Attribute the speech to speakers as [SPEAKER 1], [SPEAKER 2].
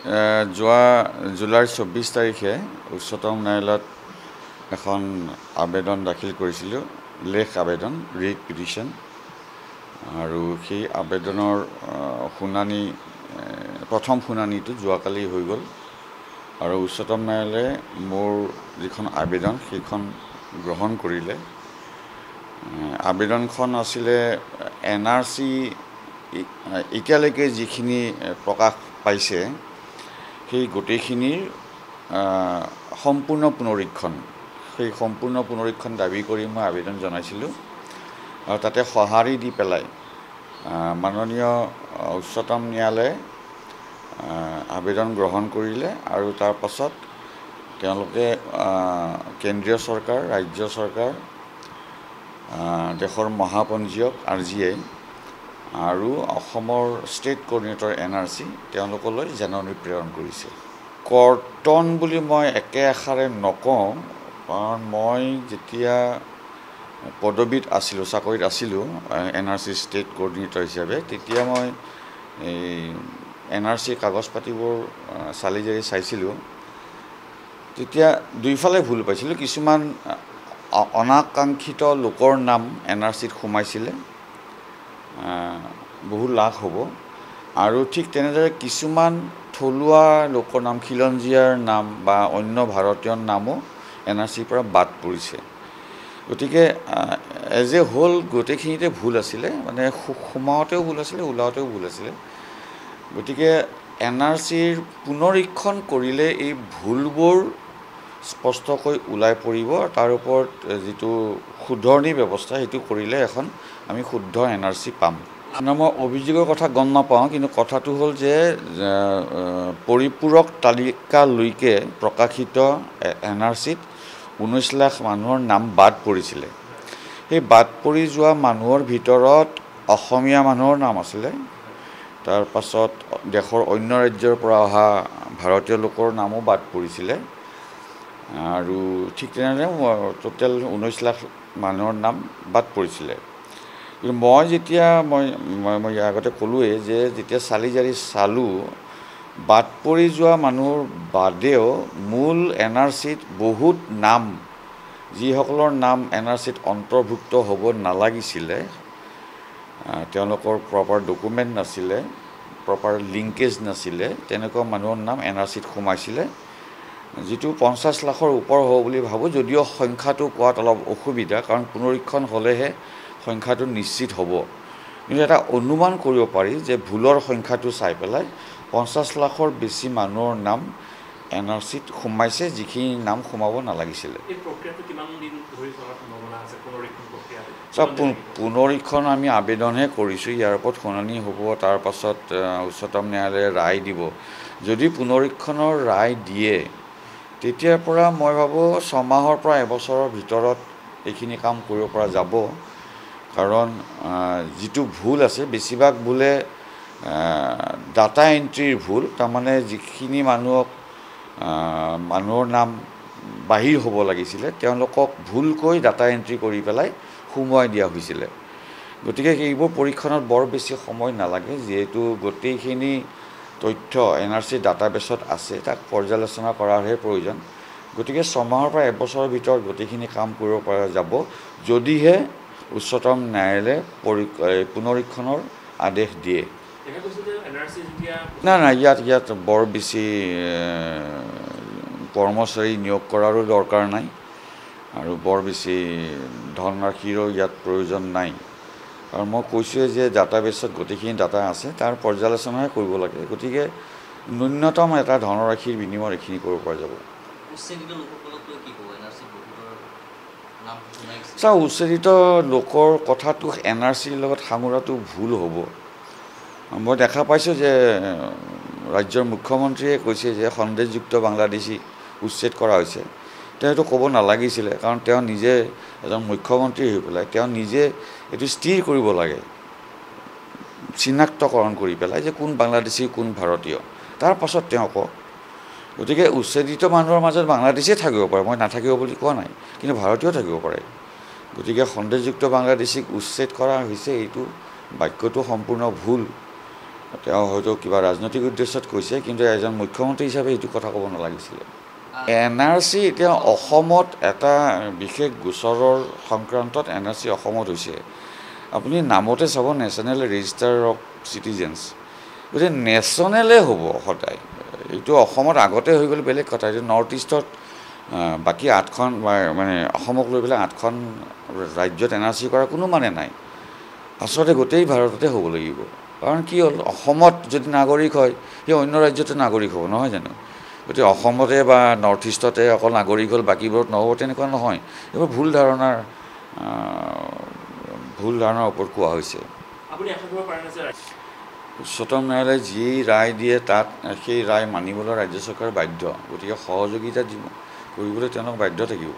[SPEAKER 1] যোৱা জুলাইৰ 24 তাৰিখে উচ্চতম ন্যায়ালয়ত এখন আবেদন দাখিল কৰিছিলোঁ, লেখ আবেদন, ৰিট পিটিশ্যন। আৰু সেই আবেদনৰ শুনানি, প্ৰথম শুনানিটো যোৱাকালি হৈ গ'ল। আৰু উচ্চতম ন্যায়ালয়ে মোৰ যিখন আবেদন সেইখন গ্ৰহণ কৰিলে। আবেদনখন আছিলে NRC এতিয়ালৈকে যিখিনি প্ৰকাশ পাইছে সেই গোটেইখিনিৰ সম্পূৰ্ণ পুনৰীক্ষণ, সেই সম্পূৰ্ণ পুনৰীক্ষণ দাবী কৰি মই আবেদন জনাইছিলোঁ। আৰু তাতে সঁহাৰি দি পেলাই মাননীয় উচ্চতম ন্যায়ালয়ে আবেদন গ্ৰহণ কৰিলে। আৰু তাৰ পাছত তেওঁলোকে কেন্দ্ৰীয় চৰকাৰ, ৰাজ্য চৰকাৰ, দেশৰ মহাপঞ্জীয়ক RGI আৰু অসমৰ ষ্টেট কোঅৰ্ডিনেটৰ NRC তেওঁলোকলৈ জাননী প্ৰেৰণ কৰিছে। কৰ্তন বুলি মই একে আষাৰে নকওঁ, কাৰণ মই যেতিয়া পদবীত আছিলোঁ, চাকৰিত আছিলোঁ NRC ষ্টেট কোঅৰ্ডিনেটৰ হিচাপে, তেতিয়া মই এই NRC কাগজ পাতিবোৰ চালি জাৰি চাইছিলোঁ। তেতিয়া দুইফালে ভুল পাইছিলোঁ। কিছুমান অনাকাংক্ষিত লোকৰ নাম NRCত সোমাইছিলে, বহু লাখ হ'ব। আৰু ঠিক তেনেদৰে কিছুমান থলুৱা লোকৰ নাম, খিলঞ্জীয়াৰ নাম বা অন্য ভাৰতীয় নামো NRCৰ পৰা বাদ পৰিছে। গতিকে এজ এ হোল গোটেইখিনিতে ভুল আছিলে, মানে সোমাওঁতেও ভুল আছিলে, ওলাওঁতেও ভুল আছিলে। গতিকে NRCৰ পুনৰীক্ষণ কৰিলে এই ভুলবোৰ স্পষ্টকৈ ওলাই পৰিব। তাৰ ওপৰত যিটো শুধৰণি ব্যৱস্থা সেইটো কৰিলে এখন আমি শুদ্ধ NRC পাম। মই অভিযোগৰ কথা গম নাপাওঁ, কিন্তু কথাটো হ'ল যে পৰিপূৰক তালিকালৈকে প্ৰকাশিত NRCত 19 লাখ মানুহৰ নাম বাদ পৰিছিলে। সেই বাদ পৰি যোৱা মানুহৰ ভিতৰত অসমীয়া মানুহৰ নাম আছিলে, তাৰ পাছত দেশৰ অন্য ৰাজ্যৰ পৰা অহা ভাৰতীয় লোকৰ নামো বাদ পৰিছিলে। আৰু ঠিক তেনেদৰে টোটেল 19 লাখ মানুহৰ নাম বাদ পৰিছিলে। কিন্তু মই যেতিয়া মই ইয়াৰ আগতে ক'লোৱেই যে যেতিয়া চালি জাৰি চালোঁ, বাদ পৰি যোৱা মানুহৰ বাদেও মূল NRCত বহুত নাম, যিসকলৰ নাম NRCত অন্তৰ্ভুক্ত হ'ব নালাগিছিলে, তেওঁলোকৰ প্ৰপাৰ ডকুমেণ্ট নাছিলে, প্ৰপাৰ লিংকেজ নাছিলে, তেনেকুৱা মানুহৰ নাম NRCত সোমাইছিলে, যিটো 50 লাখৰ ওপৰ হ'ব বুলি ভাবোঁ। যদিও সংখ্যাটো কোৱাত অলপ অসুবিধা, কাৰণ পুনৰীক্ষণ হ'লেহে সংখ্যাটো নিশ্চিত হ'ব। কিন্তু এটা অনুমান কৰিব পাৰি যে ভুলৰ সংখ্যাটো চাই পেলাই 50 লাখৰ বেছি মানুহৰ নাম NRCত সোমাইছে, যিখিনি নাম সোমাব নালাগিছিলে। পুনৰীক্ষণ আমি আবেদনহে কৰিছোঁ, ইয়াৰ ওপৰত শুনানি হ'ব, তাৰ পাছত উচ্চতম ন্যায়ালয়ে ৰায় দিব। যদি পুনৰীক্ষণৰ ৰায় দিয়ে, তেতিয়াৰ পৰা মই ভাবোঁ 6 মাহৰ পৰা এবছৰৰ ভিতৰত এইখিনি কাম কৰিব পৰা যাব। কাৰণ যিটো ভুল আছে, বেছিভাগ ভুলে ডাটা এণ্ট্ৰিৰ ভুল। তাৰমানে যিখিনি মানুহৰ নাম বাহিৰ হ'ব লাগিছিলে, তেওঁলোকক ভুলকৈ ডাটা এণ্ট্ৰি কৰি পেলাই সোমোৱাই দিয়া হৈছিলে। গতিকে এইবোৰ পৰীক্ষণত বৰ বেছি সময় নালাগে, যিহেতু গোটেইখিনি তথ্য NRCৰ ডাটাবেছত আছে, তাক পৰ্যালোচনা কৰাৰহে প্ৰয়োজন। গতিকে 6 মাহৰ পৰা এবছৰৰ ভিতৰত গোটেইখিনি কাম কৰিব পৰা যাব, যদিহে উচ্চতম ন্যায়ালয়ে পুনৰীক্ষণৰ আদেশ দিয়ে। নাই, ইয়াত বৰ বেছি কৰ্মচাৰী নিয়োগ কৰাৰো দৰকাৰ নাই, আৰু বৰ বেছি ধনৰাশিৰো ইয়াত প্ৰয়োজন নাই। আৰু মই কৈছোঁৱে যে ডাটাবেছত গোটেইখিনি ডাটা আছে, তাৰ পৰ্যালোচনাহে কৰিব লাগে। গতিকে ন্যূনতম এটা ধনৰাশিৰ বিনিময়ত এইখিনি কৰিব পৰা যাব। উচ্ছেদিত লোকৰ কথাটো NRCৰ লগত সাঙুৰাটো ভুল হ'ব। মই দেখা পাইছোঁ যে ৰাজ্যৰ মুখ্যমন্ত্ৰীয়ে কৈছে যে সন্দেহযুক্ত বাংলাদেশী উচ্ছেদ কৰা হৈছে। তেওঁ এইটো ক'ব নালাগিছিলে, কাৰণ তেওঁ নিজে এজন মুখ্যমন্ত্ৰী হৈ পেলাই তেওঁ নিজে এইটো স্থিৰ কৰিব লাগে, চিনাক্তকৰণ কৰি পেলাই যে কোন বাংলাদেশী, কোন ভাৰতীয়, তাৰ পাছত তেওঁ কওক। গতিকে উচ্ছেদিত মানুহৰ মাজত বাংলাদেশী থাকিব পাৰে, মই নাথাকিব বুলি কোৱা নাই, কিন্তু ভাৰতীয় থাকিব পাৰে। গতিকে সন্দেহযুক্ত বাংলাদেশীক উচ্ছেদ কৰা হৈছে, এইটো বাক্যটো সম্পূৰ্ণ ভুল। তেওঁ হয়তো কিবা ৰাজনৈতিক উদ্দেশ্যত কৈছে, কিন্তু এজন মুখ্যমন্ত্ৰী হিচাপে এইটো কথা ক'ব নালাগিছিলে। NRC এতিয়া অসমত এটা বিশেষ গোচৰৰ সংক্ৰান্তত NRC অসমত হৈছে। আপুনি নামতে চাব নেশ্যনেল ৰেজিষ্টাৰ অফ চিটিজেন্স, গতিকে নেশ্যনেলে হ'ব সদায়। এইটো অসমত আগতে হৈ গ'ল বেলেগ কথা, এইটো নৰ্থ ইষ্টত বাকী 8খন মানে অসমক লৈ পেলাই 8খন ৰাজ্যত NRC কৰা কোনো মানে নাই। আচলতে গোটেই ভাৰততে হ'ব লাগিব, কাৰণ কি হ'ল, অসমত যদি নাগৰিক হয় সেই অন্য ৰাজ্যতে নাগৰিক হ'ব, নহয় জানো? গতিকে অসমতে বা নৰ্থ ইষ্টতে অকল নাগৰিক হ'ল, বাকীবোৰত নহ'ব, তেনেকুৱা নহয়। এইবোৰ ভুল ধাৰণাৰ ওপৰত কোৱা হৈছে। উচ্চতম ন্যায়ালয়ে যি ৰায় দিয়ে তাত সেই ৰায় মানিবলৈ ৰাজ্য চৰকাৰ বাধ্য, গতিকে সহযোগিতা কৰিবলৈ তেওঁলোক বাধ্য থাকিব।